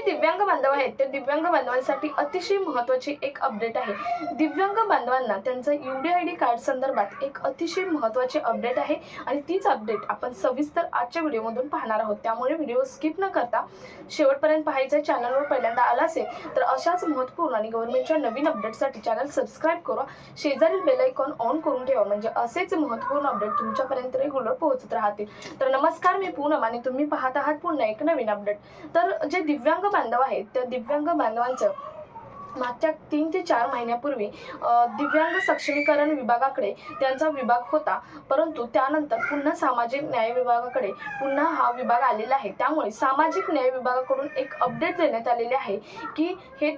दिव्यांग बांधव आहेत त्या दिव्यांग बांधवांसाठी अतिशय महत्त्वाची एक अपडेट आहे। दिव्यांग बांधवांना त्यांचं UDID कार्ड संदर्भात एक अतिशय महत्त्वाची अपडेट आहे आणि तीच अपडेट आपण सविस्तर आजच्या व्हिडिओमधून पाहणार आहोत। त्यामुळे व्हिडिओ स्किप न करता शेवटपर्यंत पाहायचा। चॅनलवर पहिल्यांदा आला असेल तर अशाच महत्त्वपूर्ण आणि गव्हर्नमेंटच्या नवीन अपडेटसाठी चॅनल सबस्क्राइब करा, शेजारील बेल आयकॉन ऑन करून ठेवा, म्हणजे असेच महत्त्वपूर्ण अपडेट तुमच्यापर्यंत रेग्युलर पोहोचत राहतील। तर नमस्कार, मी पूनम आणि तुम्ही पाहत आहात पुन्हा एक नवीन अपडेट। तर जे दिव्यांग बांधव आहेत त्या दिव्यांग बांधवांचं मागच्या 3 ते 4 महिन्यापूर्वी दिव्यांग सक्षमीकरण विभागाकडे त्यांचा विभाग होता, परंतु त्यानंतर पुन्हा सामाजिक न्याय विभागाकडे पुन्हा हा विभाग आलेला आहे। त्यामुळे सामाजिक न्याय विभागाकडून एक अपडेट देण्यात आलेले आहे की हे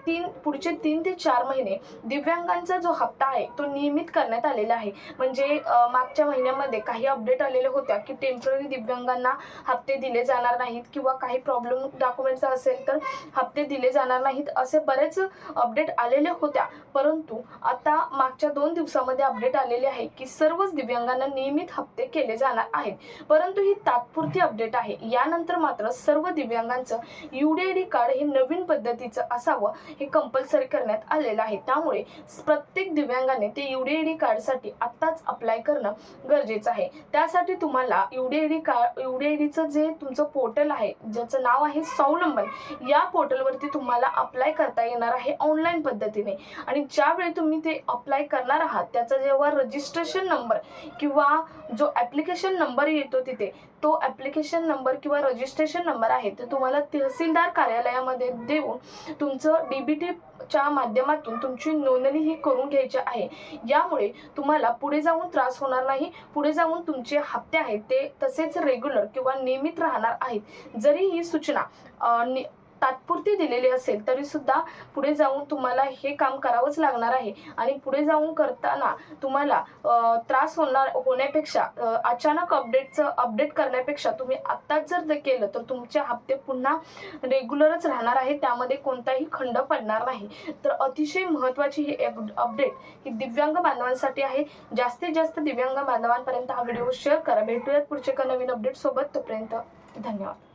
पुढचे 3 ते 4 महिने दिव्यांगांचा जो हप्ता आहे तो नियमित करण्यात आलेला आहे। म्हणजे मागच्या महिन्यामध्ये काही अपडेट आलेले होत्या की टेम्पररी दिव्यांगांना हप्ते दिले जाणार नाहीत किंवा काही प्रॉब्लेम डॉक्युमेंट्स असेल तर हप्ते दिले जाणार नाहीत, असे बरेच अपडेट आलेल्या होत्या। परंतु आता मागच्या 2 दिवसामध्ये अपडेट आलेले आहे की सर्वच दिव्यांगांना नियमित हप्ते केले जाणार आहेत, परंतु ही तात्पुरती अपडेट आहे। यानंतर मात्र सर्व दिव्यांगांचं UDID कार्ड हे नवीन पद्धतीचं असावं हे कंपल्सरी करण्यात आलेलं आहे। त्यामुळे प्रत्येक दिव्यांगाने ते UDID कार्डसाठी आत्ताच अप्लाय करणं गरजेचं आहे। त्यासाठी तुम्हाला UDIDचं जे तुमचं पोर्टल आहे ज्याचं नाव आहे स्वावलंबन, या पोर्टलवरती तुम्हाला अप्लाय करता येणार आहे ऑनलाईन पद्धतीने। आणि ज्यावेळी तुम्ही ते अप्लाय करणार आहात त्याचा जेव्हा रजिस्ट्रेशन नंबर किंवा जो ॲप्लिकेशन नंबर येतो तिथे, तो ॲप्लिकेशन नंबर किंवा रजिस्ट्रेशन नंबर आहे ते तुम्हाला तहसीलदार कार्यालयामध्ये देऊन तुमचं DBTच्या माध्यमातून तुमची नोंदणी ही करून घ्यायची आहे। यामुळे तुम्हाला पुढे जाऊन त्रास होणार नाही, पुढे जाऊन तुमचे हप्ते आहेत ते तसेच रेग्युलर किंवा नियमित राहणार आहेत। जरी ही सूचना तात्पुरती दिलेली असेल तरी सुद्धा पुढे जाऊन तुम्हाला हे काम करावंच लागणार आहे आणि पुढे जाऊन करताना तुम्हाला त्रास होण्यापेक्षा अचानक अपडेट करण्यापेक्षा तुम्ही आत्ताच जर ते केलं तर तुमचे हप्ते पुन्हा रेग्युलरच राहणार आहे, त्यामध्ये कोणताही खंड पडणार नाही। तर अतिशय महत्त्वाची ही अपडेट ही दिव्यांग बांधवांसाठी आहे। जास्तीत जास्त दिव्यांग बांधवांपर्यंत हा व्हिडिओ शेअर करा। भेटूयात पुढच्या एका नवीन अपडेट सोबत, तोपर्यंत धन्यवाद।